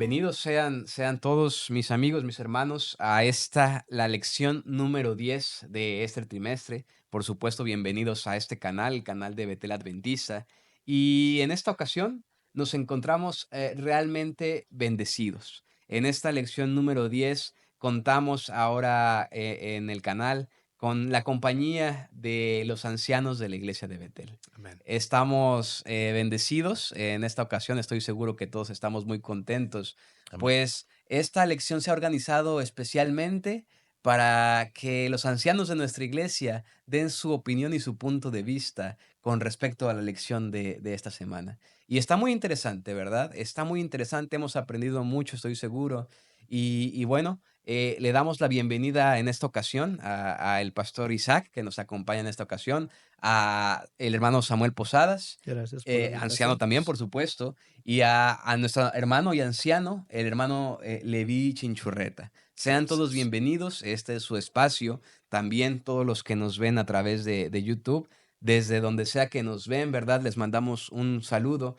Bienvenidos sean todos mis amigos, mis hermanos, a la lección número 10 de este trimestre. Por supuesto, bienvenidos a este canal, el canal de Betel Adventista. Y en esta ocasión nos encontramos realmente bendecidos. En esta lección número 10 contamos ahora en el canal con la compañía de los ancianos de la iglesia de Betel. Amén. Estamos bendecidos. En esta ocasión estoy seguro que todos estamos muy contentos, Amén. pues esta lección se ha organizado especialmente para que los ancianos de nuestra iglesia den su opinión y su punto de vista con respecto a la lección de esta semana. Y está muy interesante, ¿verdad? Está muy interesante, hemos aprendido mucho, estoy seguro. Y bueno, le damos la bienvenida en esta ocasión a el pastor Isaac, que nos acompaña en esta ocasión, a el hermano Samuel Posadas, Gracias por la anciano invitación. también, por supuesto, y a nuestro hermano y anciano, el hermano Leví Chinchurreta. Sean todos Gracias. bienvenidos, este es su espacio, también todos los que nos ven a través de YouTube, desde donde sea que nos ven, ¿verdad? Les mandamos un saludo.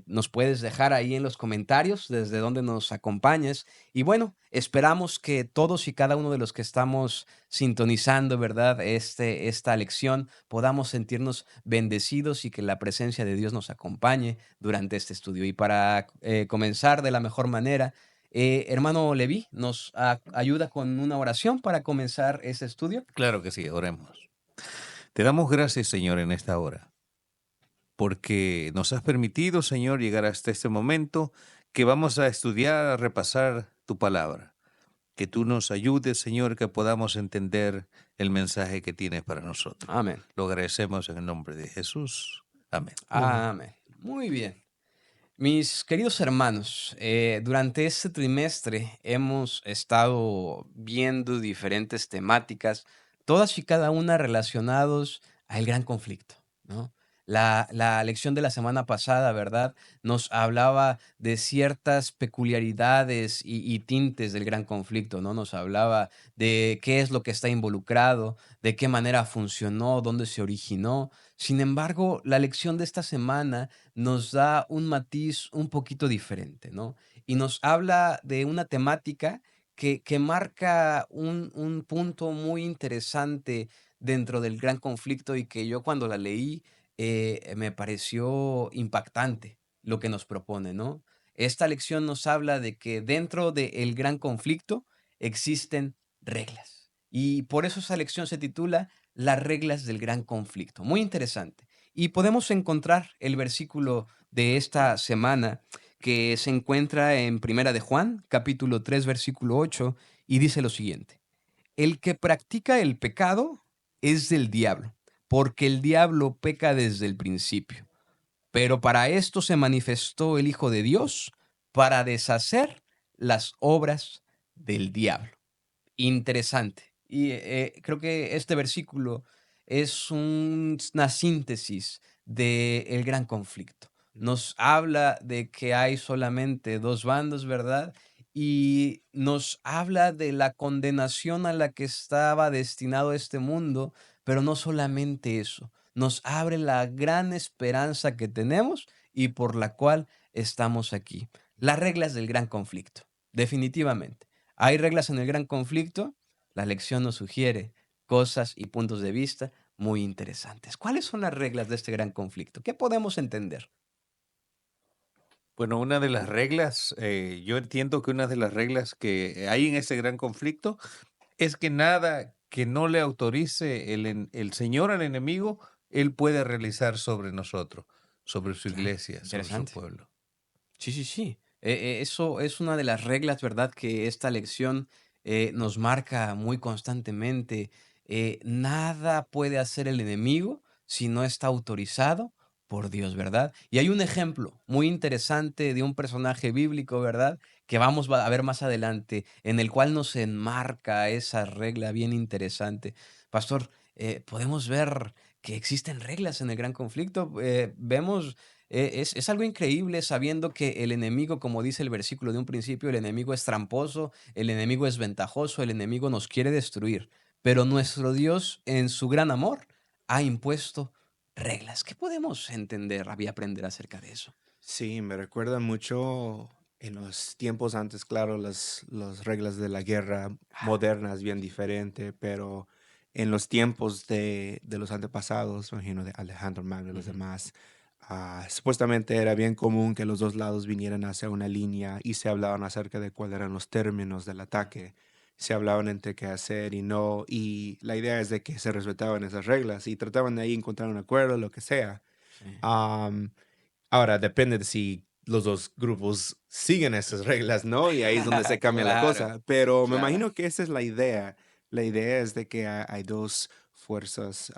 Nos puedes dejar ahí en los comentarios desde donde nos acompañes. Y bueno, esperamos que todos y cada uno de los que estamos sintonizando, ¿verdad? Esta lección, podamos sentirnos bendecidos y que la presencia de Dios nos acompañe durante este estudio. Y para comenzar de la mejor manera, hermano Leví, ¿nos ayuda con una oración para comenzar este estudio? Claro que sí, oremos. Te damos gracias, Señor, en esta hora, porque nos has permitido, Señor, llegar hasta este momento que vamos a estudiar, a repasar tu palabra. Que tú nos ayudes, Señor, que podamos entender el mensaje que tienes para nosotros. Amén. Lo agradecemos en el nombre de Jesús. Amén. Amén. Amén. Muy bien. Mis queridos hermanos, durante este trimestre hemos estado viendo diferentes temáticas, todas y cada una relacionados al gran conflicto, ¿no? La lección de la semana pasada, ¿verdad? Nos hablaba de ciertas peculiaridades y tintes del gran conflicto, ¿no? Nos hablaba de qué es lo que está involucrado, de qué manera funcionó, dónde se originó. Sin embargo, la lección de esta semana nos da un matiz un poquito diferente, ¿no? Y nos habla de una temática que marca un punto muy interesante dentro del gran conflicto y que yo cuando la leí me pareció impactante lo que nos propone, ¿no? Esta lección nos habla de que dentro del gran conflicto existen reglas. Y por eso esa lección se titula Las reglas del gran conflicto. Muy interesante. Y podemos encontrar el versículo de esta semana que se encuentra en Primera de Juan, capítulo 3 versículo 8 y dice lo siguiente: El que practica el pecado es del diablo, porque el diablo peca desde el principio. Pero para esto se manifestó el Hijo de Dios, para deshacer las obras del diablo. Interesante. Y creo que este versículo es una síntesis del gran conflicto. Nos habla de que hay solamente dos bandos, ¿verdad? Y nos habla de la condenación a la que estaba destinado este mundo, pero no solamente eso, nos abre la gran esperanza que tenemos y por la cual estamos aquí. Las reglas del gran conflicto, definitivamente. Hay reglas en el gran conflicto. La lección nos sugiere cosas y puntos de vista muy interesantes. ¿Cuáles son las reglas de este gran conflicto? ¿Qué podemos entender? Bueno, una de las reglas, yo entiendo que una de las reglas que hay en ese gran conflicto es que nada que no le autorice el Señor al enemigo, él puede realizar sobre nosotros, sobre su Claro, iglesia, sobre su interesante. pueblo. Sí, sí, sí. Eso es una de las reglas, ¿verdad? Que esta lección nos marca muy constantemente. Nada puede hacer el enemigo si no está autorizado por Dios, ¿verdad? Y hay un ejemplo muy interesante de un personaje bíblico, ¿verdad? Que vamos a ver más adelante, en el cual nos enmarca esa regla bien interesante. Pastor, podemos ver que existen reglas en el gran conflicto. Vemos es algo increíble sabiendo que el enemigo, como dice el versículo de un principio, el enemigo es tramposo, el enemigo es ventajoso, el enemigo nos quiere destruir, pero nuestro Dios, en su gran amor, ha impuesto reglas. ¿Qué podemos entender y aprender acerca de eso? Sí, me recuerda mucho. En los tiempos antes, claro, las reglas de la guerra Ah, moderna es bien diferente, pero en los tiempos de los antepasados, me imagino de Alejandro Magno y los ujú, demás, supuestamente era bien común que los dos lados vinieran hacia una línea y se hablaban acerca de cuáles eran los términos del ataque. Se hablaban entre qué hacer y no, y la idea es de que se respetaban esas reglas y trataban de ahí encontrar un acuerdo, lo que sea. sí, Ahora, depende de si los 2 grupos siguen esas reglas, ¿no? Y ahí es donde se cambia la claro, cosa, pero me claro, imagino que esa es la idea. La idea es de que hay 2 fuerzas,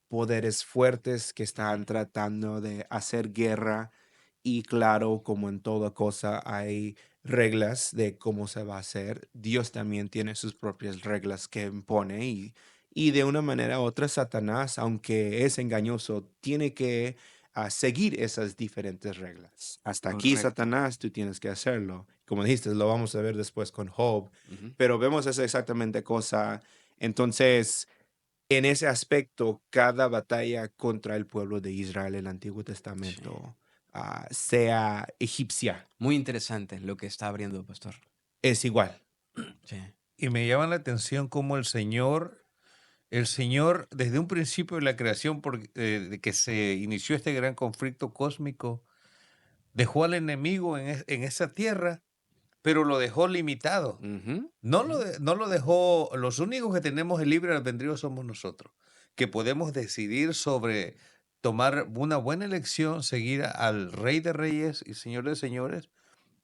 poderes fuertes que están tratando de hacer guerra y claro, como en toda cosa hay reglas de cómo se va a hacer. Dios también tiene sus propias reglas que impone y de una manera u otra Satanás, aunque es engañoso, tiene que a seguir esas diferentes reglas. Hasta aquí, correcto. Satanás, tú tienes que hacerlo. Como dijiste, lo vamos a ver después con Job, Ujú, pero vemos esa exactamente cosa. Entonces, en ese aspecto, cada batalla contra el pueblo de Israel en el Antiguo sí. Testamento, sea egipcia, Muy interesante lo que está abriendo, pastor. es igual. Sí. Y me llama la atención cómo el Señor, desde un principio de la creación, de que se inició este gran conflicto cósmico, dejó al enemigo en esa tierra, pero lo dejó limitado. Ujú, ujú, No lo dejó, los únicos que tenemos el libre albedrío somos nosotros, que podemos decidir sobre tomar una buena elección, seguir al Rey de Reyes y Señor de Señores,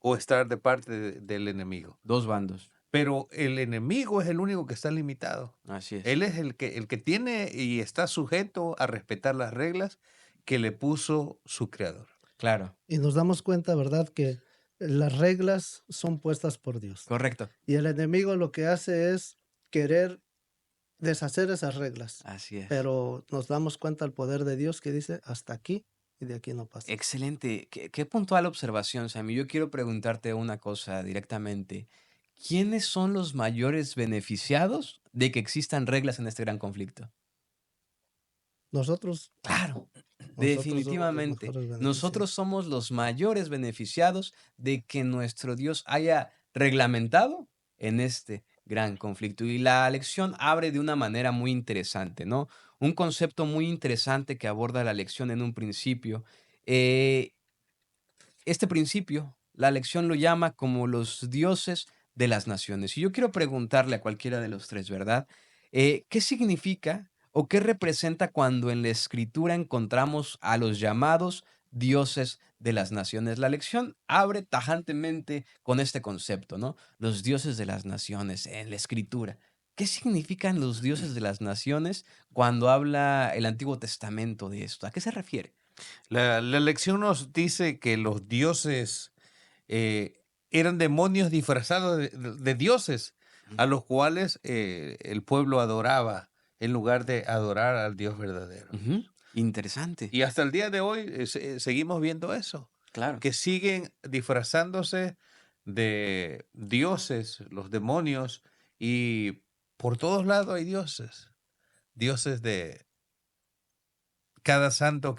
o estar de parte del enemigo. 2 bandos, Pero el enemigo es el único que está limitado. así es. Él es el que tiene y está sujeto a respetar las reglas que le puso su creador. Claro, Y nos damos cuenta, ¿verdad?, que las reglas son puestas por Dios. correcto, Y el enemigo lo que hace es querer deshacer esas reglas. así es. Pero nos damos cuenta el poder de Dios que dice hasta aquí y de aquí no pasa. Excelente. Qué puntual observación, Sammy. Yo quiero preguntarte una cosa directamente. ¿Quiénes son los mayores beneficiados de que existan reglas en este gran conflicto? Nosotros, Claro, nosotros somos los definitivamente. mejores Nosotros beneficiados. somos los mayores beneficiados de que nuestro Dios haya reglamentado en este gran conflicto. Y la lección abre de una manera muy interesante, ¿no? Un concepto muy interesante que aborda la lección en un principio. eh, Este principio, la lección lo llama como los dioses de las naciones. Y yo quiero preguntarle a cualquiera de los tres, ¿verdad? ¿Qué significa o qué representa cuando en la escritura encontramos a los llamados dioses de las naciones? La lección abre tajantemente con este concepto, ¿no? Los dioses de las naciones en la escritura. ¿Qué significan los dioses de las naciones cuando habla el Antiguo Testamento de esto? ¿A qué se refiere? La lección nos dice que los dioses eran demonios disfrazados de dioses, a los cuales el pueblo adoraba en lugar de adorar al Dios verdadero. Ujú, interesante, Y hasta el día de hoy seguimos viendo eso, claro. que siguen disfrazándose de dioses, los demonios, y por todos lados hay dioses, dioses de cada santo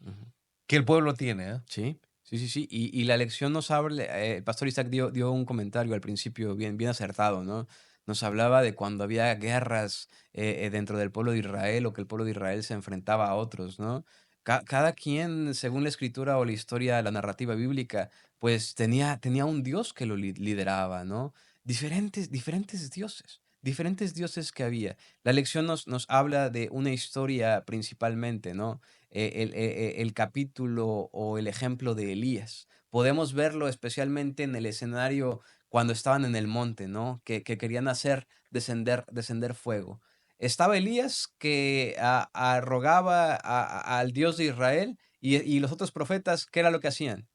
Ujú. que el pueblo tiene, ¿eh? Sí, sí, sí, sí. Y la lección nos habla, el pastor Isaac dio un comentario al principio bien acertado, ¿no? Nos hablaba de cuando había guerras dentro del pueblo de Israel o que el pueblo de Israel se enfrentaba a otros, ¿no? Cada quien, según la escritura o la historia, la narrativa bíblica, pues tenía un dios que lo lideraba, ¿no? Diferentes dioses que había. La lección nos habla de una historia principalmente, ¿no? El capítulo o el ejemplo de Elías. Podemos verlo especialmente en el escenario cuando estaban en el monte, ¿no? Que querían hacer descender fuego. Estaba Elías que rogaba al Dios de Israel y los otros profetas, ¿qué era lo que hacían?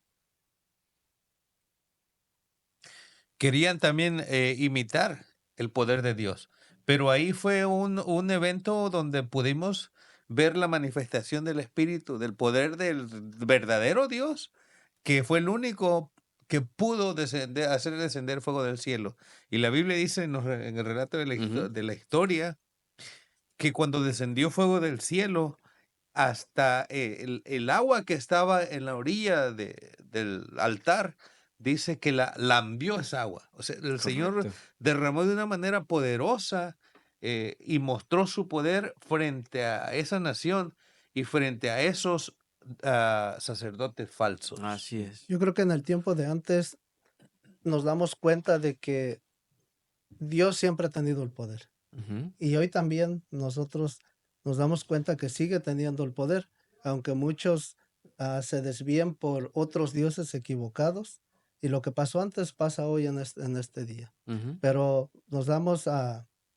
Querían también imitar el poder de Dios, pero ahí fue un evento donde pudimos ver la manifestación del Espíritu, del poder del verdadero Dios, que fue el único que pudo hacer descender fuego del cielo. Y la Biblia dice en el relato Ujú, de la historia que cuando descendió fuego del cielo, hasta el agua que estaba en la orilla del altar dice que la lambió esa agua. O sea, el Señor Correcto. derramó de una manera poderosa y mostró su poder frente a esa nación y frente a esos sacerdotes falsos. Así es. Yo creo que en el tiempo de antes nos damos cuenta de que Dios siempre ha tenido el poder. Ujú. Y hoy también nosotros nos damos cuenta que sigue teniendo el poder, aunque muchos se desvíen por otros dioses equivocados. Y lo que pasó antes pasa hoy en este día. Ujú. Pero nos damos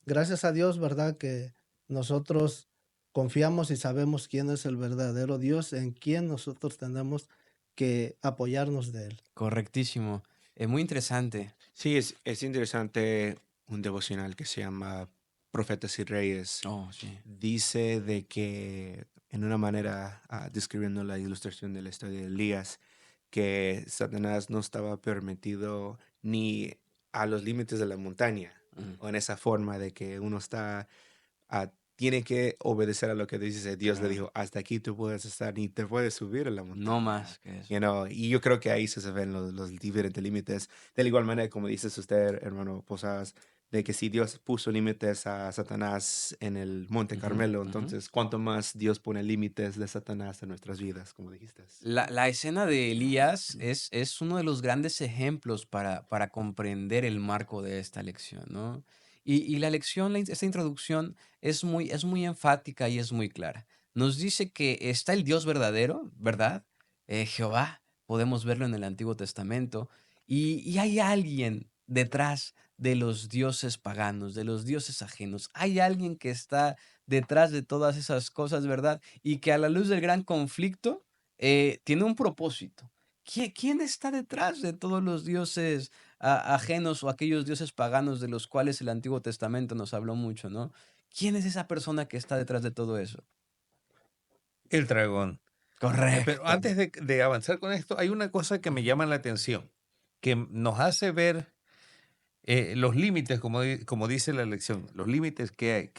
gracias a Dios, ¿verdad? Que nosotros confiamos y sabemos quién es el verdadero Dios, en quién nosotros tenemos que apoyarnos de él. Correctísimo. Muy interesante. Sí, es interesante un devocional que se llama Profetas y Reyes. Oh, sí. Dice de que, en una manera, describiendo la ilustración de la historia de Elías, que Satanás no estaba permitido ni a los límites de la montaña, Mm, o en esa forma de que uno tiene que obedecer a lo que dice Dios. Le claro. dijo, hasta aquí tú puedes estar, ni te puedes subir a la No montaña. más que eso. Y yo creo que ahí se ven los diferentes límites. De la igual manera, como dices usted, hermano Posadas, de que si Dios puso límites a Satanás en el Monte Ujú, Carmelo, ujú. entonces, ¿cuánto más Dios pone límites de Satanás en nuestras vidas, como dijiste? La escena de Elías es uno de los grandes ejemplos para comprender el marco de esta lección, ¿no? Y la lección, esta introducción es muy enfática y es muy clara. Nos dice que está el Dios verdadero, ¿verdad? Jehová, podemos verlo en el Antiguo Testamento, y hay alguien detrás de los dioses paganos, de los dioses ajenos. Hay alguien que está detrás de todas esas cosas, ¿verdad? Y que a la luz del gran conflicto, tiene un propósito. ¿Quién está detrás de todos los dioses ajenos o aquellos dioses paganos de los cuales el Antiguo Testamento nos habló mucho, ¿no? ¿Quién es esa persona que está detrás de todo eso? El dragón. Pero Correcto. antes de avanzar con esto, hay una cosa que me Ujú. llama la atención, que nos hace ver los límites, como dice la lección, los límites que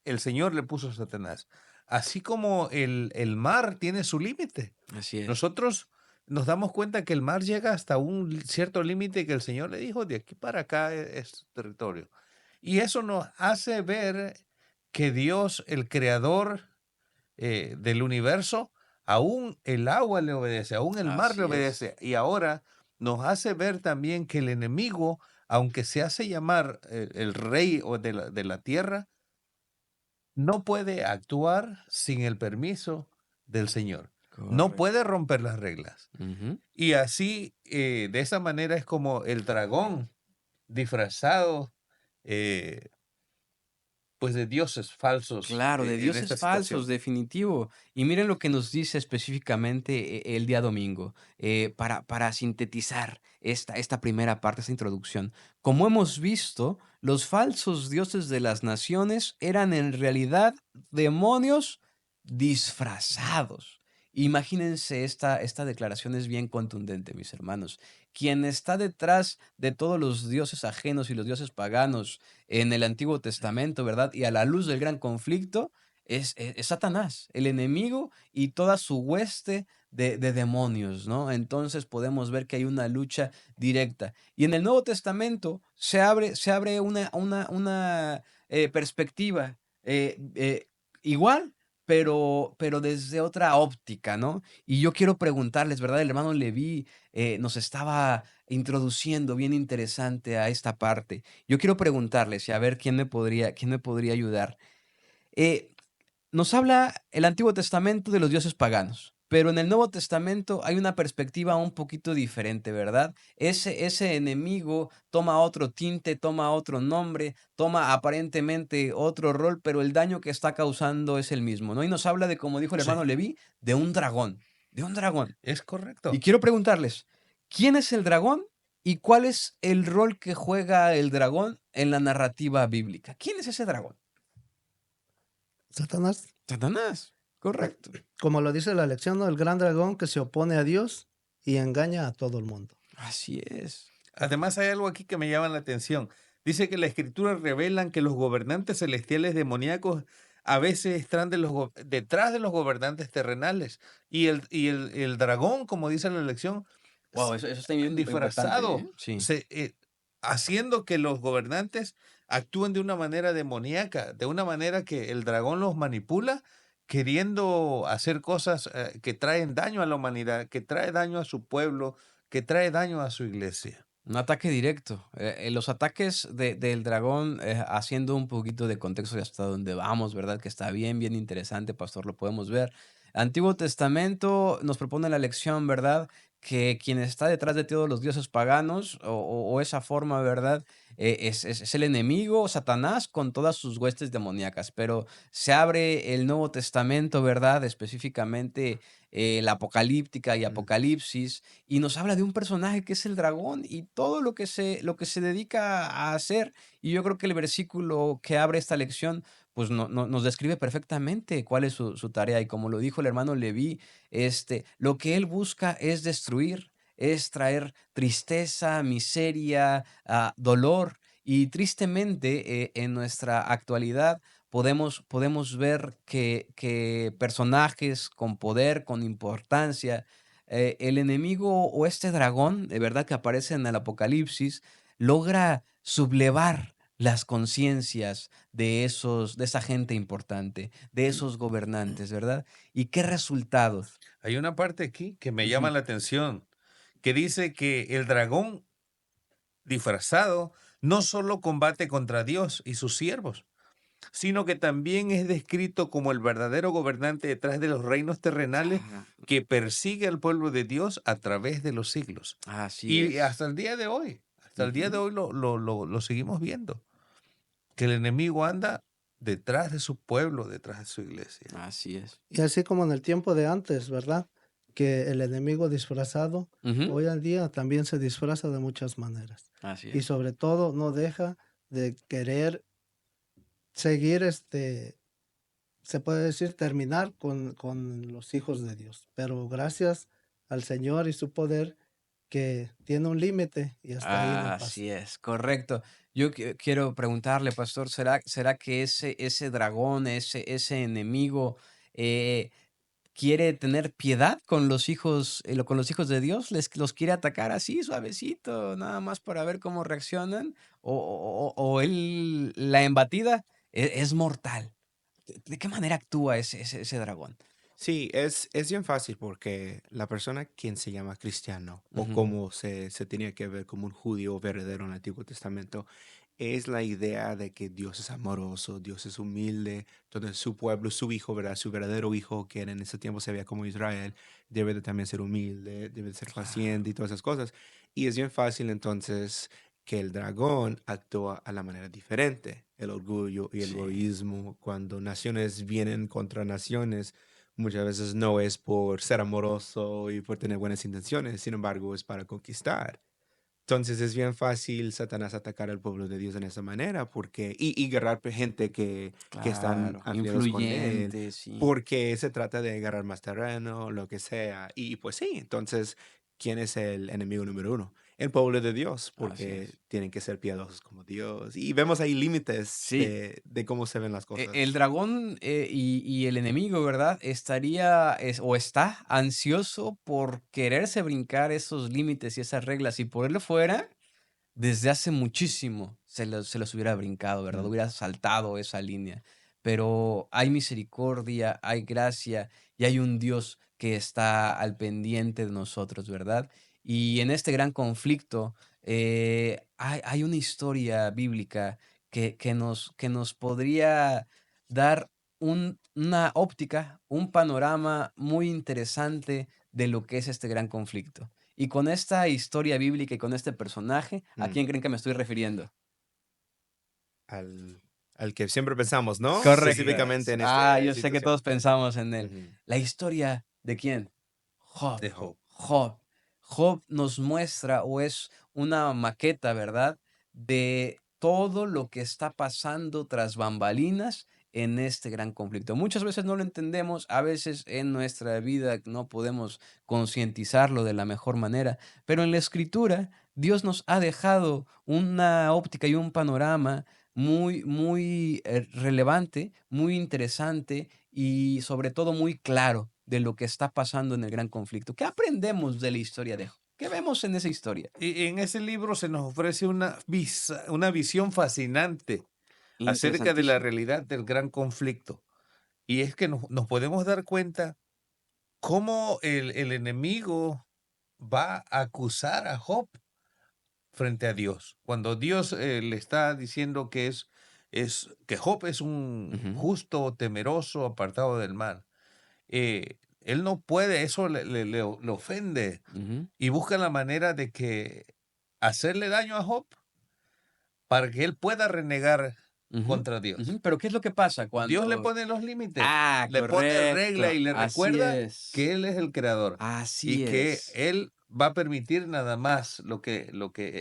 el Señor le puso a Satanás. Así como el mar tiene su límite. Así es. Nosotros nos damos cuenta que el mar llega hasta un cierto límite que el Señor le dijo, de aquí para acá es tu territorio. Y eso nos hace ver que Dios, el creador del universo, aún el agua le obedece, aún el mar le Así es. obedece. Y ahora nos hace ver también que el enemigo, aunque se hace llamar el rey o de la tierra, no puede actuar sin el permiso del Señor. No Correcto. puede romper las reglas. Ujú. Y así, de esa manera es como el dragón disfrazado, eh, pues de dioses falsos Claro, de en esta dioses falsos, situación. definitivo. Y miren lo que nos dice específicamente el día domingo, para sintetizar esta primera parte, esta introducción. Como hemos visto, los falsos dioses de las naciones eran en realidad demonios disfrazados. Imagínense, esta declaración es bien contundente, mis hermanos. Quien está detrás de todos los dioses ajenos y los dioses paganos en el Antiguo Testamento, ¿verdad? Y a la luz del gran conflicto es Satanás, el enemigo y toda su hueste de demonios, ¿no? Entonces podemos ver que hay una lucha directa. Y en el Nuevo Testamento se abre una perspectiva igual, pero desde otra óptica, ¿no? Y yo quiero preguntarles, ¿verdad? El hermano Leví nos estaba introduciendo bien interesante a esta parte. Yo quiero preguntarles y a ver quién me podría ayudar. Eh, Nos habla el Antiguo Testamento de los dioses paganos, pero en el Nuevo Testamento hay una perspectiva un poquito diferente, ¿verdad? Ese enemigo toma otro tinte, toma otro nombre, toma aparentemente otro rol, pero el daño que está causando es el mismo, ¿no? Y nos habla de, como dijo el Sí, hermano Leví, de un dragón, de un dragón. es Y correcto. quiero preguntarles, ¿quién es el dragón y cuál es el rol que juega el dragón en la narrativa bíblica? ¿Quién es ese dragón? Satanás, Satanás, correcto. como lo dice la lección, ¿no? El gran dragón que se opone a Dios y engaña a todo el mundo. Así es. Además, hay algo aquí que me llama la atención. Dice que la escritura revelan que los gobernantes celestiales demoníacos a veces están detrás de los gobernantes terrenales. Y el dragón, como dice la lección, Wow, eso está bien importante, disfrazado, ¿eh? Sí. haciendo que los gobernantes actúen de una manera demoníaca, de una manera que el dragón los manipula, queriendo hacer cosas que traen daño a la humanidad, que trae daño a su pueblo, que trae daño a su iglesia. Un ataque directo. Los ataques del dragón, haciendo un poquito de contexto de hasta dónde vamos, ¿verdad? Que está bien, bien interesante, pastor, lo podemos ver. Antiguo Testamento nos propone la lección, ¿verdad? Que quien está detrás de todos los dioses paganos o esa forma, ¿verdad? Es el enemigo, Satanás, con todas sus huestes demoníacas. Pero se abre el Nuevo Testamento, ¿verdad? Específicamente la Apocalíptica y Mm. Apocalipsis y nos habla de un personaje que es el dragón y todo lo que se dedica a hacer. Y yo creo que el versículo que abre esta lección, pues nos describe perfectamente cuál es su tarea. Y como lo dijo el hermano Leví, lo que él busca es destruir, es traer tristeza, miseria, dolor. Y tristemente, en nuestra actualidad, podemos ver que personajes con poder, con importancia, el enemigo o este dragón, de verdad que aparece en el Apocalipsis, logra sublevar las conciencias de esa gente importante, de esos gobernantes, ¿verdad? ¿Y qué resultados? Hay una parte aquí que me llama Ujú. la atención, que dice que el dragón disfrazado no solo combate contra Dios y sus siervos, sino que también es descrito como el verdadero gobernante detrás de los reinos terrenales Ah, que persigue al pueblo de Dios a través de los siglos. así Y es. hasta el día de hoy, hasta el día de Ujú. hoy lo seguimos viendo, que el enemigo anda detrás de su pueblo, detrás de su iglesia. Así es. Y así como en el tiempo de antes, ¿verdad? Que el enemigo disfrazado, Ujú. hoy en día también se disfraza de muchas maneras. Así Y es. sobre todo no deja de querer seguir, se puede decir, terminar con los hijos de Dios. Pero gracias al Señor y su poder que tiene un límite y hasta ahí no pasa. Así es, correcto. Yo quiero preguntarle, pastor, ¿será que ese dragón, ese enemigo, eh, quiere tener piedad con los hijos de Dios? ¿Los quiere atacar así, suavecito, nada más para ver cómo reaccionan? ¿O él, la embatida, es mortal? ¿De qué manera actúa ese dragón? Sí, es bien fácil porque la persona quien se llama cristiano o Ujú. como se tenía que ver como un judío verdadero en el Antiguo Testamento, es la idea de que Dios es amoroso, Dios es humilde, entonces su pueblo, su hijo, ¿verdad? Su verdadero hijo, que en ese tiempo se veía como Israel, debe de también ser humilde, debe de ser paciente Claro. y todas esas cosas. Y es bien fácil entonces que el dragón actúa a la manera diferente. El orgullo y el Sí. egoísmo, cuando naciones vienen contra naciones, muchas veces no es por ser amoroso y por tener buenas intenciones, sin embargo, es para conquistar. Entonces es bien fácil Satanás atacar al pueblo de Dios en esa manera y agarrar gente que están Claro, afiliados con él, influyente, sí. porque se trata de agarrar más terreno, lo que sea. Y pues sí, entonces, ¿quién es el enemigo número uno? El pueblo de Dios, Así porque es. tienen que ser piadosos como Dios. Y vemos ahí límites Sí, de cómo se ven las el cosas. dragón, y el enemigo, ¿verdad? Estaría, o está ansioso por quererse brincar esos límites y esas reglas, y por él fuera, desde hace muchísimo se los hubiera brincado, ¿verdad? Mm. Hubiera saltado esa línea. Pero hay misericordia, hay gracia y hay un Dios que está al pendiente de nosotros, ¿verdad? Y en este gran conflicto, hay una historia bíblica que nos podría dar una óptica, un panorama muy interesante de lo que es este gran conflicto. Y con esta historia bíblica y con este personaje, ¿a Mm. quién creen que me estoy refiriendo? al, al que siempre pensamos, ¿no? Correcto. Específicamente en esta Yo sé que situación. todos pensamos en él. Ujú. La historia de quién? Job. De Job. Job. Job nos muestra o es una maqueta, ¿verdad? De todo lo que está pasando tras bambalinas en este gran conflicto. Muchas veces no lo entendemos, a veces en nuestra vida no podemos concientizarlo de la mejor manera, pero en la escritura Dios nos ha dejado una óptica y un panorama muy, muy relevante, muy interesante y sobre todo muy claro de lo que está pasando en el gran conflicto. ¿Qué aprendemos de la historia de Job? ¿Qué vemos en esa historia? Y en ese libro se nos ofrece una visión fascinante acerca de la Interesantísimo. realidad del gran conflicto. Y es que nos podemos dar cuenta cómo el enemigo va a acusar a Job frente a Dios. Cuando Dios le está diciendo que Job es un Ujú, justo, temeroso, apartado del mal. Él no puede, eso le ofende ujú, y busca la manera de que hacerle daño a Job para que él pueda renegar ujú, contra Dios. ujú. Pero, ¿qué es lo que pasa Dios le cuando? pone los límites, Ah, le pone regla y correcto, le así recuerda es, que Él es el creador y así que es. Él va a permitir nada más lo que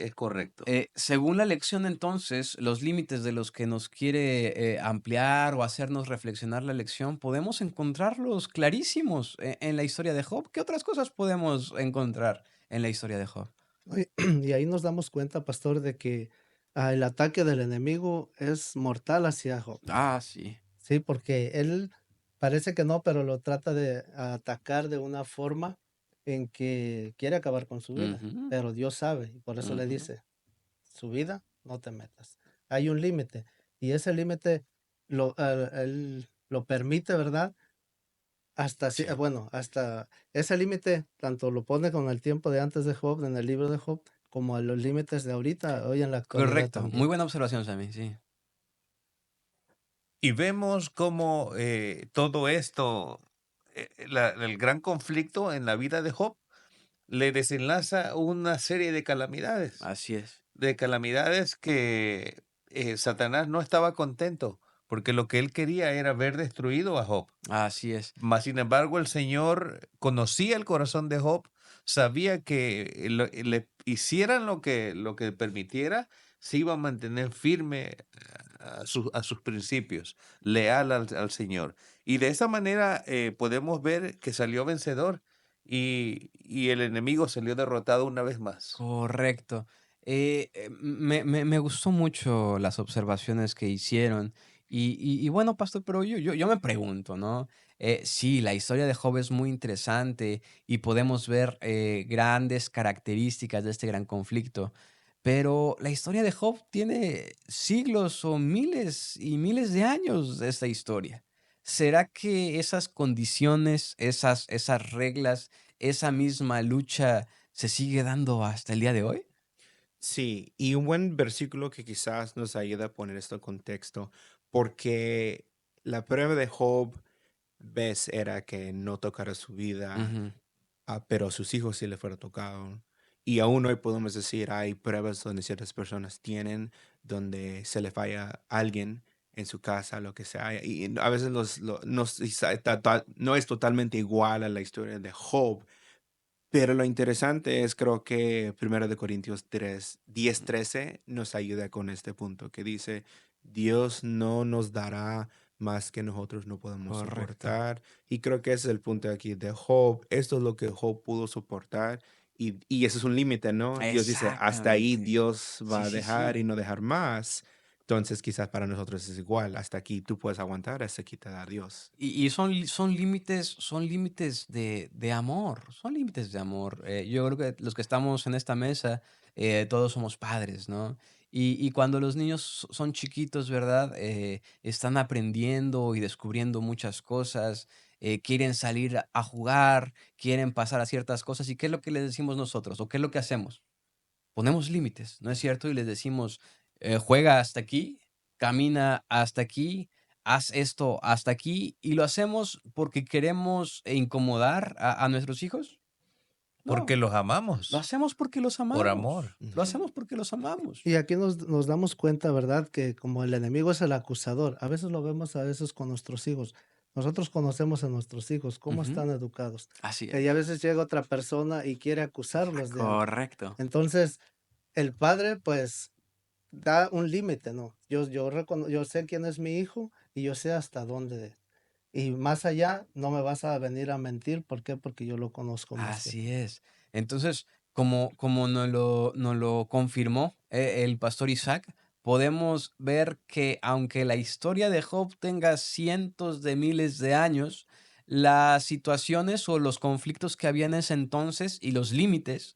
es correcto. Según la lección, entonces, los límites de los que nos quiere ampliar o hacernos reflexionar la lección, podemos encontrarlos clarísimos en la historia de Job. ¿Qué otras cosas podemos encontrar en la historia de Job? ¿No? Y ahí nos damos cuenta, pastor, de que el ataque del enemigo es mortal hacia Job. Ah, sí. Sí, porque él parece que no, pero lo trata de atacar de una forma en que quiere acabar con su vida. Ujú, Pero Dios sabe, y por eso le ujú. dice, su vida no te metas. Hay un límite, y ese límite él lo permite, ¿verdad? Hasta, Sí, bueno, hasta ese límite, tanto lo pone con el tiempo de antes de Job, en el libro de Job, como a los límites de ahorita, hoy en la actualidad correcto. Muy también. buena observación, Sammy, sí. Y vemos cómo todo esto, el gran conflicto en la vida de Job, le desenlaza una serie Así es. de calamidades que Satanás no estaba contento, porque lo que él quería era ver destruido a Job. Así es. Mas, sin embargo, el Señor conocía el corazón de Job, sabía que le hicieran lo que permitiera, se iba a mantener firme a sus principios, leal al Señor. Y de esa manera podemos ver que salió vencedor y el enemigo salió derrotado una vez más. Correcto. Me gustó mucho las observaciones que hicieron. Y bueno, pastor, pero yo me pregunto, ¿no? Sí, la historia de Job es muy interesante y podemos ver grandes características de este gran conflicto. Pero la historia de Job tiene siglos o miles y miles de años de esta historia. ¿Será que esas condiciones, esas reglas, esa misma lucha se sigue dando hasta el día de hoy? Sí, y un buen versículo que quizás nos ayuda a poner esto en contexto, porque la prueba de Job, ves, era que no tocara su vida, Ujú. pero a sus hijos sí le fueron tocado. Y aún hoy podemos decir, hay pruebas donde ciertas personas tienen, donde se le falla a alguien en su casa, lo que sea. Y a veces no, no es totalmente igual a la historia de Job, pero lo interesante es, creo que 1 Corintios 10:13 nos ayuda con este punto, que dice, Dios no nos dará más que nosotros no podemos Correcto. soportar. Y creo que ese es el punto aquí de Job. Esto es lo que Job pudo soportar. Y ese es un límite, ¿no? Dios dice, hasta ahí Exactamente. Dios va Sí, a sí, dejar y sí. no dejar más. Entonces quizás para nosotros es igual. Hasta aquí tú puedes aguantar, hasta aquí te da Dios. Y son límites de amor, son límites de amor. Yo creo que los que estamos en esta mesa, todos somos padres, ¿no? Y cuando los niños son chiquitos, ¿verdad? Están aprendiendo y descubriendo muchas cosas, quieren salir a jugar, quieren pasar a ciertas cosas. ¿Y qué es lo que les decimos nosotros? ¿O qué es lo que hacemos? Ponemos límites, ¿no es cierto? Y les decimos, juega hasta aquí, camina hasta aquí, haz esto hasta aquí, y lo hacemos porque queremos incomodar a nuestros hijos. Porque No, los lo amamos, hacemos porque los por amamos. amor. Lo Ujú. hacemos porque los amamos. Y aquí nos damos cuenta, ¿verdad? Que como el enemigo es el acusador, a veces lo vemos a veces con nuestros hijos. Nosotros conocemos a nuestros hijos, cómo Ujú, están educados. así Y a es. veces llega otra persona y quiere acusarlos de algo. Correcto. Entonces, el padre, pues, da un límite, ¿no? Yo sé quién es mi hijo y yo sé hasta dónde. Y más allá, no me vas a venir a mentir. ¿Por qué? Porque yo lo conozco más que Así tú. es. Entonces, como nos lo confirmó el pastor Isaac, podemos ver que aunque la historia de Job tenga cientos de miles de años, las situaciones o los conflictos que había en ese entonces y los límites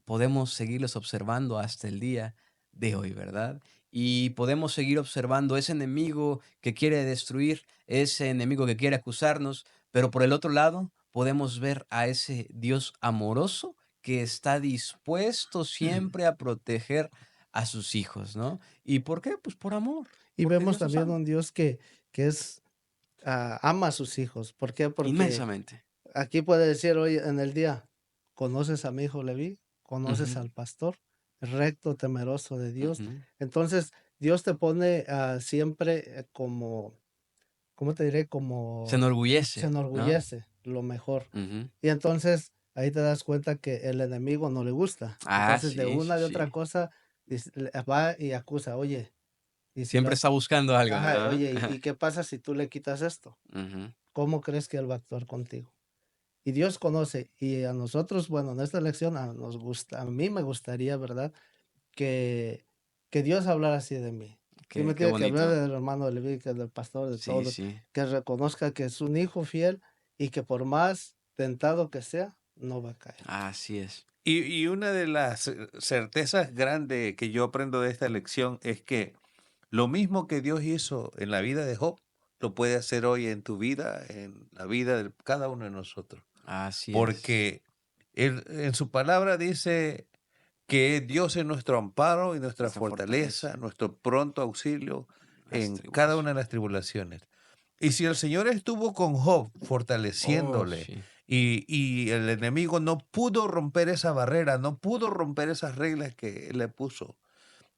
podemos seguirlos observando hasta el día de hoy, ¿verdad? Y podemos seguir observando ese enemigo que quiere destruir, ese enemigo que quiere acusarnos, pero por el otro lado podemos ver a ese Dios amoroso que está dispuesto siempre a proteger a sus hijos, ¿no? ¿Y por qué? Pues por amor, Y porque vemos Dios nos también ama un Dios que es, ama a sus hijos. ¿Por qué? Porque inmensamente. aquí puede decir hoy en el día, ¿conoces a mi hijo Leví? ¿Conoces Ujú, al pastor? Recto, temeroso de Dios. ujú. Entonces, Dios te pone siempre como, ¿cómo te diré? Se Como se enorgullece, ¿no? enorgullece lo mejor. Ujú. Y entonces ahí te das cuenta que el enemigo no le gusta. Ah, Entonces, de sí, sí, una de sí. otra cosa, va y acusa, oye, y si Siempre la, está buscando algo, ajá, ¿no? oye, ¿y qué pasa si tú le quitas esto? Ujú. ¿Cómo crees que él va a actuar contigo? Y Dios conoce, y a nosotros, bueno, en esta lección nos gusta, a mí me gustaría, ¿verdad? Que, que Dios hablara así de mí. Sí me Qué tiene que hablar bonito. del hermano Leví, que del pastor, de Sí, todos, sí. que reconozca que es un hijo fiel y que por más tentado que sea, no va a caer. Así es. Y una de las certezas grandes que yo aprendo de esta lección es que lo mismo que Dios hizo en la vida de Job, lo puede hacer hoy en tu vida, en la vida de cada uno de nosotros. Así es. Porque Él en su palabra dice que Dios es nuestro amparo y nuestra Nuestra fortaleza, fortaleza, nuestro pronto auxilio las en cada una de las tribulaciones. tribulaciones. Y si el Señor estuvo con Job, Oh, fortaleciéndole, sí. y el enemigo no pudo romper esa barrera, no pudo romper esas reglas que Él le puso,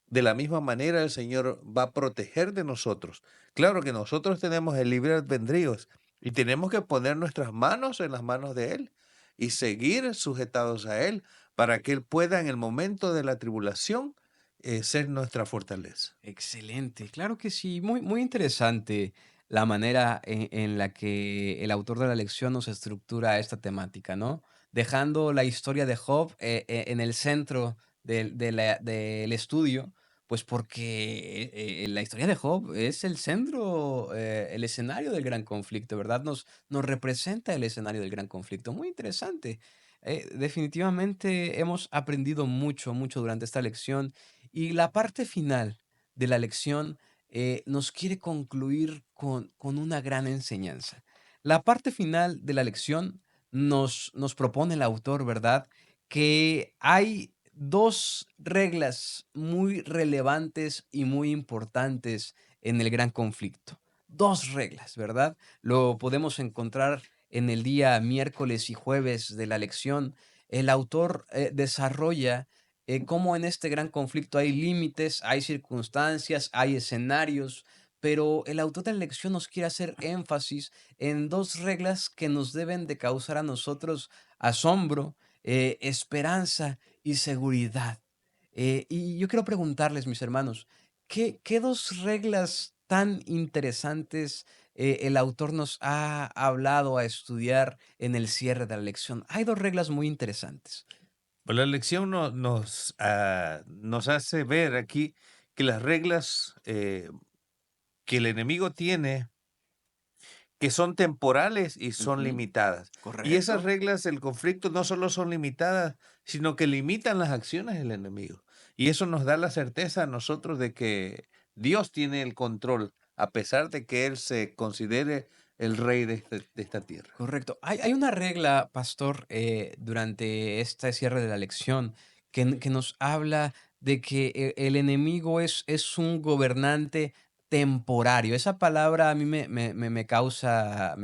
de la misma manera el Señor va a proteger de nosotros. Claro que nosotros tenemos el libre albedrío y tenemos que poner nuestras manos en las manos de Él y seguir sujetados a Él para que Él pueda en el momento de la tribulación ser nuestra fortaleza. Excelente, claro que sí, muy, muy interesante la manera en la que el autor de la lección nos estructura esta temática, ¿no? Dejando la historia de Job en el centro del estudio, pues porque la historia de Job es el centro, el escenario del gran conflicto, ¿verdad? Nos representa el escenario del gran conflicto. Muy interesante. Definitivamente hemos aprendido mucho, mucho durante esta lección y la parte final de la lección nos quiere concluir con una gran enseñanza. La parte final de la lección nos propone el autor, ¿verdad? Que hay dos reglas muy relevantes y muy importantes en el gran conflicto. Dos reglas, ¿verdad? Lo podemos encontrar en el día miércoles y jueves de la lección. El autor desarrolla cómo en este gran conflicto hay límites, hay circunstancias, hay escenarios, pero el autor de la lección nos quiere hacer énfasis en dos reglas que nos deben de causar a nosotros asombro, esperanza y seguridad. Y yo quiero preguntarles, mis hermanos, ¿qué dos reglas tan interesantes el autor nos ha hablado a estudiar en el cierre de la lección? Hay dos reglas muy interesantes. Pues la lección nos hace ver aquí que las reglas que el enemigo tiene que son temporales y son Ujú, limitadas. Y esas correcto. reglas del conflicto no solo son limitadas, sino que limitan las acciones del enemigo. Y eso nos da la certeza a nosotros de que Dios tiene el control, a pesar de que Él se considere el rey de esta tierra. Correcto. Hay una regla, pastor, durante este cierre de la lección que nos habla de que el enemigo es un gobernante temporario. Esa palabra a mí me causa,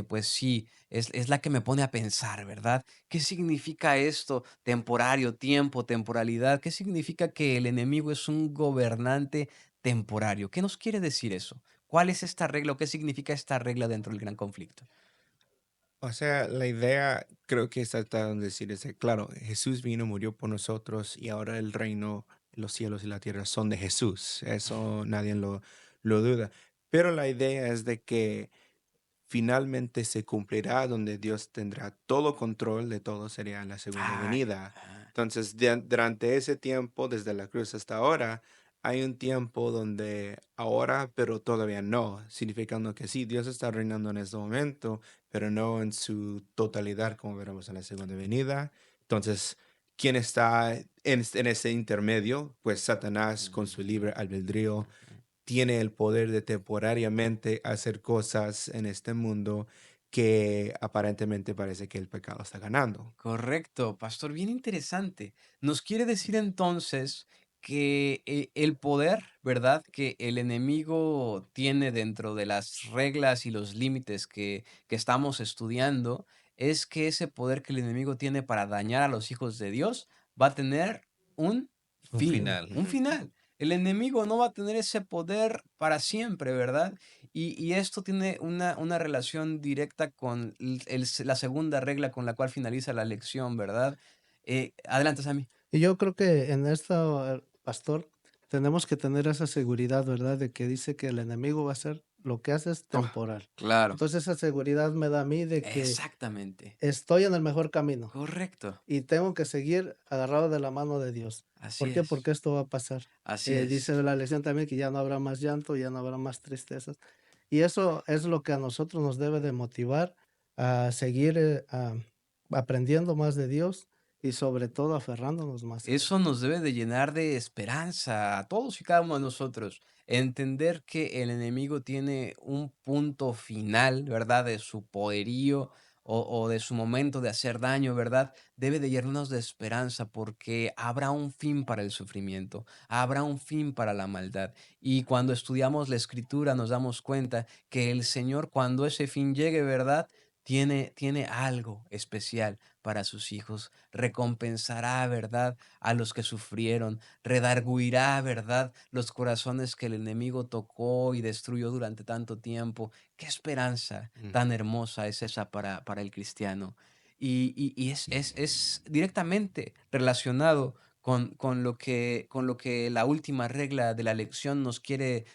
pues sí, es la que me pone a pensar, ¿verdad? ¿Qué significa esto? Temporario, tiempo, temporalidad. ¿Qué significa que el enemigo es un gobernante temporario? ¿Qué nos quiere decir eso? ¿Cuál es esta regla o qué significa esta regla dentro del gran conflicto? O sea, la idea creo que está tratando de decir es que, claro, Jesús vino, murió por nosotros y ahora el reino, los cielos y la tierra son de Jesús. Eso nadie lo duda. Pero la idea es de que finalmente se cumplirá donde Dios tendrá todo control de todo, sería la segunda Ay, venida. ajá, Entonces, durante ese tiempo, desde la cruz hasta ahora, hay un tiempo donde ahora, pero todavía no, significando que sí, Dios está reinando en este momento, pero no en su totalidad, como veremos en la segunda venida. Entonces, ¿quién está en ese intermedio? Pues Satanás, con su libre albedrío, tiene el poder de temporariamente hacer cosas en este mundo que aparentemente parece que el pecado está ganando. Correcto, pastor, bien interesante. Nos quiere decir entonces que el poder, ¿verdad? Que el enemigo tiene dentro de las reglas y los límites que estamos estudiando, es que ese poder que el enemigo tiene para dañar a los hijos de Dios va a tener un Un fin, final. un final. El enemigo no va a tener ese poder para siempre, ¿verdad? Y esto tiene una relación directa con la segunda regla con la cual finaliza la lección, ¿verdad? Adelante, Sammy. Y yo creo que en esto, pastor, tenemos que tener esa seguridad, ¿verdad? De que dice que el enemigo va a hacer lo que hace es Oh, temporal. claro, Entonces esa seguridad me da a mí de que exactamente. estoy en el mejor camino Correcto. y tengo que seguir agarrado de la mano de Dios. Así ¿Por qué? es. Porque esto va a pasar. Así es. Dice la lección también que ya no habrá más llanto, ya no habrá más tristezas. Y eso es lo que a nosotros nos debe de motivar a seguir aprendiendo más de Dios y sobre todo aferrándonos más a Él. Eso nos debe de llenar de esperanza a todos y cada uno de nosotros. Entender que el enemigo tiene un punto final, ¿verdad? De su poderío o de su momento de hacer daño, ¿verdad? Debe de llenarnos de esperanza porque habrá un fin para el sufrimiento, habrá un fin para la maldad. Y cuando estudiamos la escritura nos damos cuenta que el Señor, cuando ese fin llegue, ¿verdad? Tiene algo especial para sus hijos, recompensará, ¿verdad? A los que sufrieron, redarguirá, ¿verdad? Los corazones que el enemigo tocó y destruyó durante tanto tiempo. Qué esperanza tan hermosa es esa para el cristiano. Y es directamente relacionado con lo que la última regla de la lección nos quiere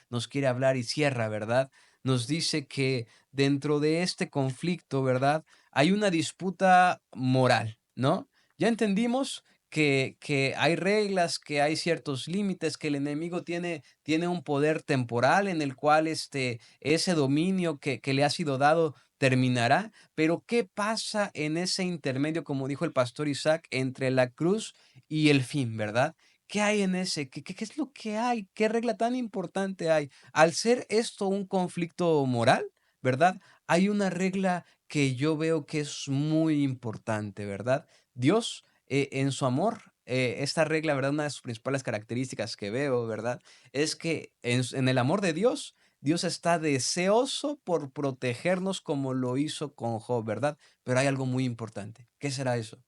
hablar y cierra, ¿verdad? Nos dice que dentro de este conflicto, ¿verdad? Hay una disputa moral, ¿no? Ya entendimos que hay reglas, que hay ciertos límites, que el enemigo tiene un poder temporal en el cual ese dominio que le ha sido dado terminará, pero ¿qué pasa en ese intermedio, como dijo el pastor Isaac, entre la cruz y el fin, ¿verdad? ¿Qué hay en ese? ¿Qué es lo que hay? ¿Qué regla tan importante hay? Al ser esto un conflicto moral, ¿verdad? Hay una regla que yo veo que es muy importante, ¿verdad? Dios, en su amor, esta regla, ¿verdad? Una de sus principales características que veo, ¿verdad? Es que en el amor de Dios, Dios está deseoso por protegernos como lo hizo con Job, ¿verdad? Pero hay algo muy importante. ¿Qué será eso?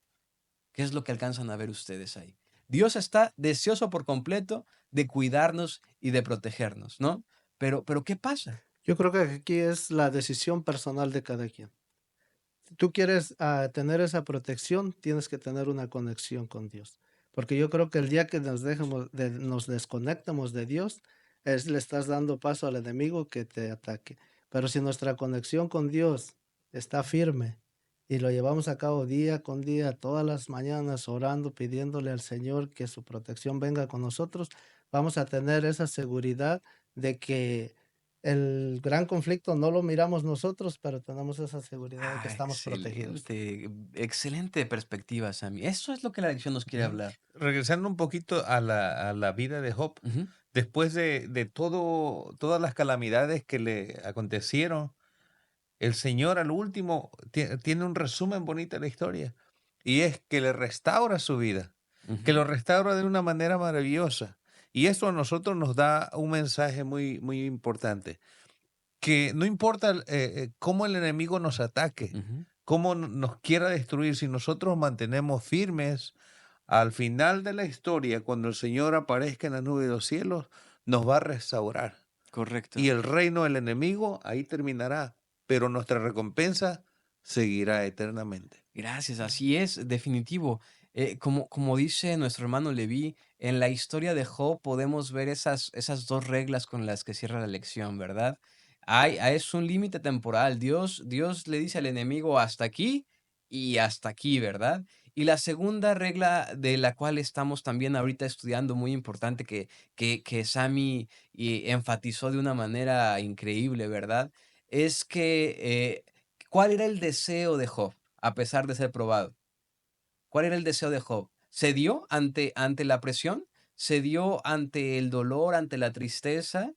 ¿Qué es lo que alcanzan a ver ustedes ahí? Dios está deseoso por completo de cuidarnos y de protegernos, ¿no? Pero ¿qué pasa? Yo creo que aquí es la decisión personal de cada quien. Si tú quieres tener esa protección, tienes que tener una conexión con Dios. Porque yo creo que el día que nos desconectamos de Dios, le estás dando paso al enemigo que te ataque. Pero si nuestra conexión con Dios está firme y lo llevamos a cabo día con día, todas las mañanas, orando, pidiéndole al Señor que su protección venga con nosotros, vamos a tener esa seguridad de que el gran conflicto no lo miramos nosotros, pero tenemos esa seguridad de que estamos protegidos. Excelente, excelente perspectiva, Sammy. Eso es lo que la lección nos quiere Ujú. hablar. Regresando un poquito a la vida de Job, Ujú, después de todas las calamidades que le acontecieron, el Señor al último tiene un resumen bonito de la historia, y es que le restaura su vida, que ujú, lo restaura de una manera maravillosa. Y eso a nosotros nos da un mensaje muy, muy importante, que no importa cómo el enemigo nos ataque, ujú. cómo nos quiera destruir, si nosotros mantenemos firmes, al final de la historia, cuando el Señor aparezca en la nube de los cielos, nos va a restaurar. Y Correcto. el reino del enemigo ahí terminará, pero nuestra recompensa seguirá eternamente. Gracias, así es, definitivo. Como dice nuestro hermano Leví, en la historia de Job podemos ver esas dos reglas con las que cierra la lección, ¿verdad? Es un límite temporal. Dios le dice al enemigo hasta aquí y hasta aquí, ¿verdad? Y la segunda regla de la cual estamos también ahorita estudiando, muy importante, que Sammy enfatizó de una manera increíble, ¿verdad? Es que ¿Cuál era el deseo de Job a pesar de ser probado? ¿Cuál era el deseo de Job? ¿Se dio ante la presión? ¿Se dio ante el dolor, ante la tristeza?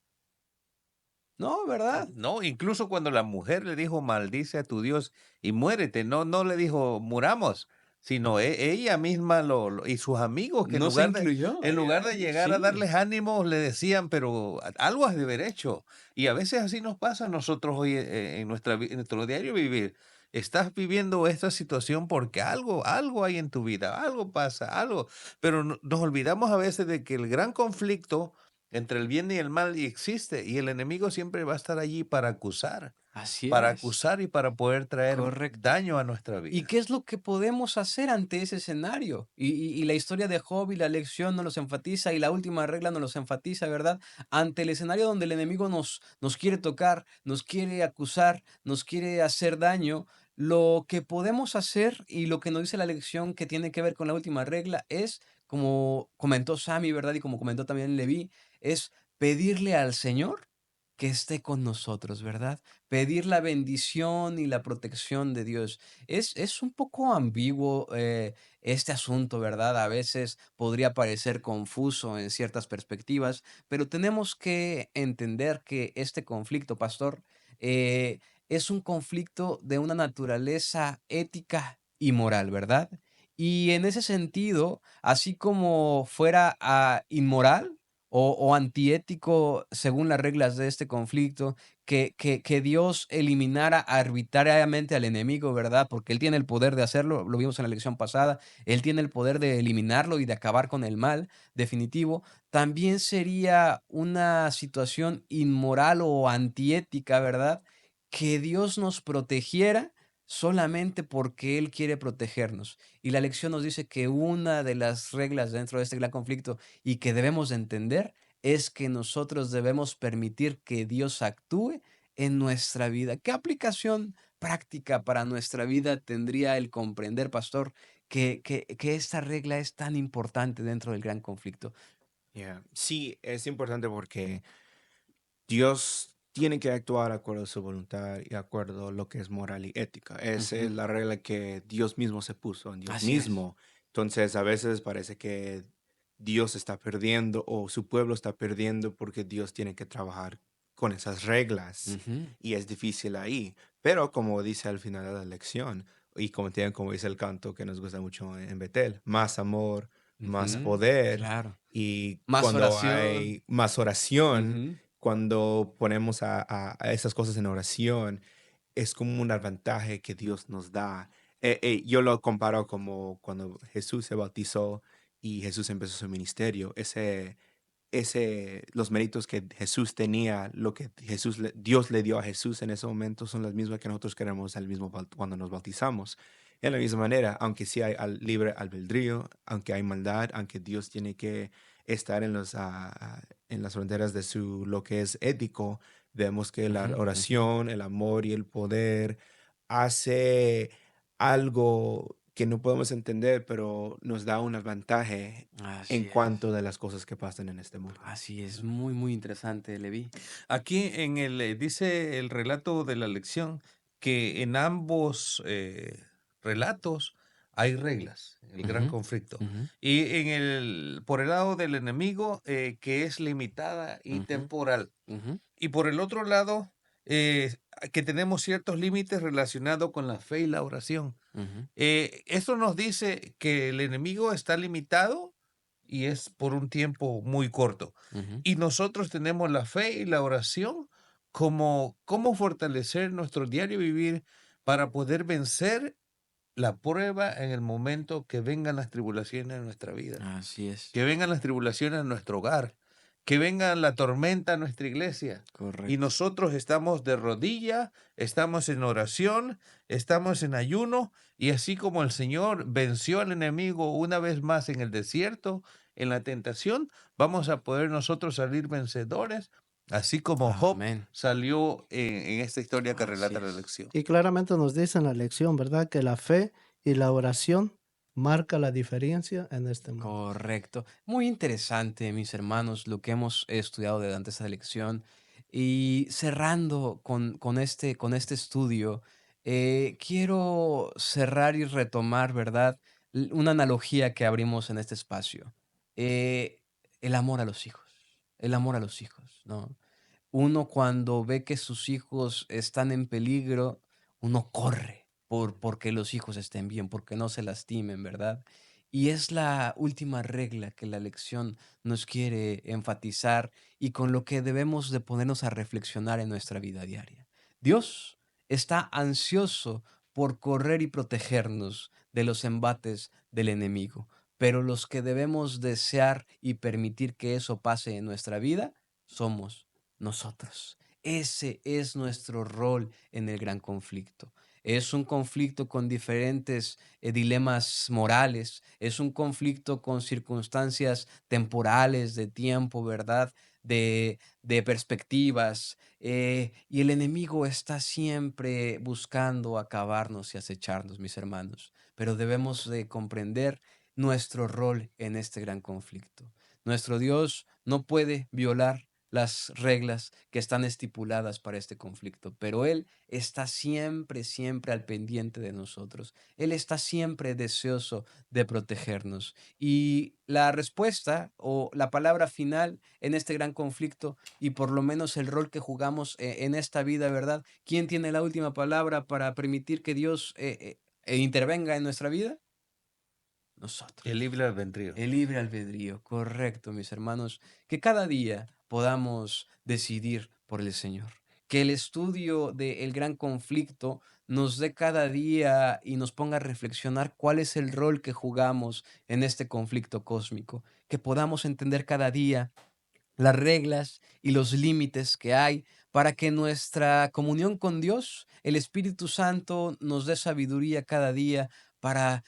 No, ¿verdad? No, incluso cuando la mujer le dijo, maldice a tu Dios y muérete, no le dijo, muramos, sino ella misma y sus amigos que No se incluyó. en lugar de llegar a Sí, darles ánimos, le decían, pero algo has de haber hecho. Y a veces así nos pasa a nosotros hoy en en nuestro diario vivir. Estás viviendo esta situación porque algo hay en tu vida, algo pasa, algo. Pero nos olvidamos a veces de que el gran conflicto entre el bien y el mal y existe, y el enemigo siempre va a estar allí así para es. acusar y para poder traer Correcto. daño a nuestra ¿Y vida. qué es lo que podemos hacer ante ese escenario? Y la historia de Job y la lección nos los enfatiza y la última regla nos los enfatiza, ¿verdad? Ante el escenario donde el enemigo nos quiere tocar, nos quiere acusar, nos quiere hacer daño, lo que podemos hacer y lo que nos dice la lección que tiene que ver con la última regla es, como comentó Sammy, ¿verdad? Y como comentó también Leví, es pedirle al Señor que esté con nosotros, ¿verdad? Pedir la bendición y la protección de Dios. Es un poco ambiguo este asunto, ¿verdad? A veces podría parecer confuso en ciertas perspectivas, pero tenemos que entender que este conflicto, pastor, eh, es un conflicto de una naturaleza ética y moral, ¿verdad? Y en ese sentido, así como fuera inmoral o antiético según las reglas de este conflicto, que Dios eliminara arbitrariamente al enemigo, ¿verdad? Porque Él tiene el poder de hacerlo, lo vimos en la lección pasada, Él tiene el poder de eliminarlo y de acabar con el mal definitivo. También sería una situación inmoral o antiética, ¿verdad? Que Dios nos protegiera solamente porque Él quiere protegernos. Y la lección nos dice que una de las reglas dentro de este gran conflicto y que debemos de entender es que nosotros debemos permitir que Dios actúe en nuestra vida. ¿Qué aplicación práctica para nuestra vida tendría el comprender, pastor, que esta regla es tan importante dentro del gran conflicto? Yeah. Sí, es importante porque Dios tiene que actuar de acuerdo a su voluntad y de acuerdo a lo que es moral y ética. Esa es Ujú, la regla que Dios mismo se puso en Dios así es. mismo. Entonces, a veces parece que Dios está perdiendo o su pueblo está perdiendo porque Dios tiene que trabajar con esas reglas Ujú, y es difícil ahí. Pero como dice al final de la lección y como dice el canto que nos gusta mucho en Betel, más amor, más ujú, poder claro. y Más cuando oración. hay más oración, Ujú, cuando ponemos a esas cosas en oración, es como un ventaja que Dios nos da. Yo lo comparo como cuando Jesús se bautizó y Jesús empezó su ministerio. Los méritos que Jesús tenía, lo que Dios le dio a Jesús en ese momento son las mismas que nosotros queremos cuando nos bautizamos. En la misma manera, aunque sí hay libre albedrío, aunque hay maldad, aunque Dios tiene que estar en las fronteras de lo que es ético, vemos que la ujú, ujú. oración, el amor y el poder hace algo que no podemos entender, pero nos da un ventaja en Así es. cuanto de las cosas que pasan en este mundo. Así es, muy, muy interesante, Leví. Aquí dice el relato de la lección que en ambos relatos hay reglas, el gran Ujú, conflicto. ujú, Y por el lado del enemigo, que es limitada y ujú, temporal. ujú, Y por el otro lado, que tenemos ciertos límites relacionados con la fe y la oración. ujú, Esto nos dice que el enemigo está limitado y es por un tiempo muy corto. ujú. Y nosotros tenemos la fe y la oración como cómo fortalecer nuestro diario vivir para poder vencer la prueba en el momento que vengan las tribulaciones en nuestra vida, Así es, que vengan las tribulaciones en nuestro hogar, que venga la tormenta en nuestra iglesia. Y correcto. nosotros estamos de rodilla, estamos en oración, estamos en ayuno, y así como el Señor venció al enemigo una vez más en el desierto, en la tentación, vamos a poder nosotros salir vencedores, así como Job Amén. salió en esta historia que Así relata la es. lección. Y claramente nos dice en la lección, ¿verdad? Que la fe y la oración marca la diferencia en este mundo. Correcto. Muy interesante, mis hermanos, lo que hemos estudiado durante esta lección. Y cerrando con este estudio, quiero cerrar y retomar, ¿verdad? Una analogía que abrimos en este espacio. Eh, el amor a los hijos, el amor a los hijos, ¿no? Uno cuando ve que sus hijos están en peligro, uno corre porque los hijos estén bien, porque no se lastimen, ¿verdad? Y es la última regla que la lección nos quiere enfatizar y con lo que debemos de ponernos a reflexionar en nuestra vida diaria. Dios está ansioso por correr y protegernos de los embates del enemigo, pero los que debemos desear y permitir que eso pase en nuestra vida somos nosotros. Ese es nuestro rol en el gran conflicto. Es un conflicto con diferentes dilemas morales, es un conflicto con circunstancias temporales, de tiempo, ¿verdad? De perspectivas. Y el enemigo está siempre buscando acabarnos y acecharnos, mis hermanos. Pero debemos de comprender nuestro rol en este gran conflicto. Nuestro Dios no puede violar las reglas que están estipuladas para este conflicto, pero Él está siempre, siempre al pendiente de nosotros. Él está siempre deseoso de protegernos. Y la respuesta o la palabra final en este gran conflicto y por lo menos el rol que jugamos en esta vida, ¿verdad? ¿Quién tiene la última palabra para permitir que Dios intervenga en nuestra vida? Nosotros. El libre albedrío. El libre albedrío, correcto, mis hermanos. Que cada día podamos decidir por el Señor. Que el estudio del gran conflicto nos dé cada día y nos ponga a reflexionar cuál es el rol que jugamos en este conflicto cósmico. Que podamos entender cada día las reglas y los límites que hay para que nuestra comunión con Dios, el Espíritu Santo, nos dé sabiduría cada día para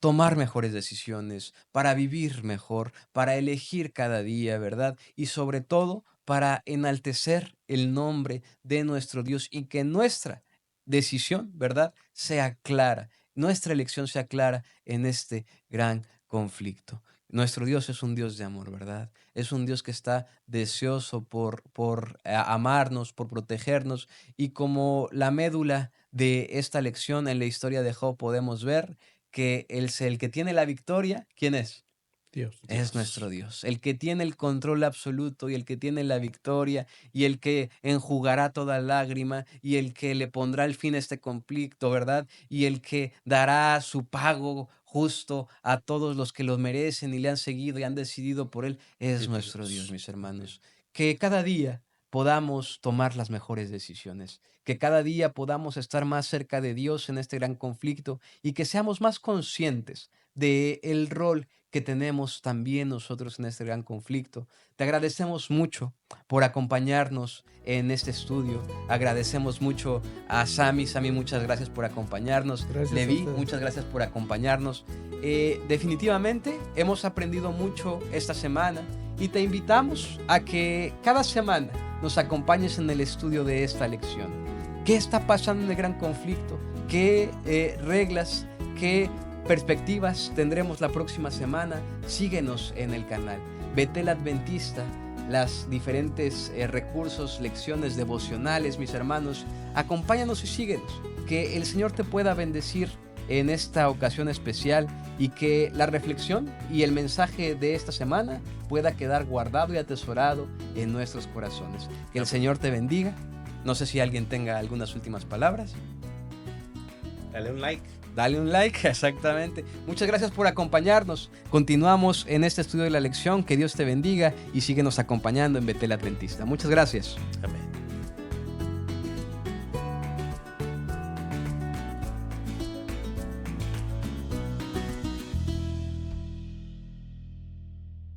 tomar mejores decisiones, para vivir mejor, para elegir cada día, ¿verdad? Y sobre todo, para enaltecer el nombre de nuestro Dios y que nuestra decisión, ¿verdad? Sea clara, nuestra elección sea clara en este gran conflicto. Nuestro Dios es un Dios de amor, ¿verdad? Es un Dios que está deseoso por amarnos, por protegernos. Y como la médula de esta lección en la historia de Job podemos ver que el que tiene la victoria, ¿quién es? Dios. Es nuestro Dios, el que tiene el control absoluto y el que tiene la victoria y el que enjugará toda lágrima y el que le pondrá el fin a este conflicto, ¿verdad? Y el que dará su pago justo a todos los que lo merecen y le han seguido y han decidido por él, es Sí, nuestro Dios, Dios. mis hermanos. Que cada día podamos tomar las mejores decisiones, que cada día podamos estar más cerca de Dios en este gran conflicto y que seamos más conscientes de el rol que tenemos también nosotros en este gran conflicto. Te agradecemos mucho por acompañarnos en este estudio. Agradecemos mucho a Sami. Sami, muchas gracias por acompañarnos. Gracias a Levi, ustedes. muchas gracias por acompañarnos. Definitivamente hemos aprendido mucho esta semana y te invitamos a que cada semana nos acompañes en el estudio de esta lección. ¿Qué está pasando en el gran conflicto? ¿Qué reglas, qué perspectivas tendremos la próxima semana? Síguenos en el canal Betel Adventista, las diferentes recursos, lecciones devocionales, mis hermanos. Acompáñanos y síguenos. Que el Señor te pueda bendecir en esta ocasión especial y que la reflexión y el mensaje de esta semana pueda quedar guardado y atesorado en nuestros corazones. Que el Señor te bendiga. No sé si alguien tenga algunas últimas palabras. Dale un like. Dale un like, exactamente. Muchas gracias por acompañarnos. Continuamos en este estudio de la lección. Que Dios te bendiga y síguenos acompañando en Betel Adventista. Muchas gracias. Amén.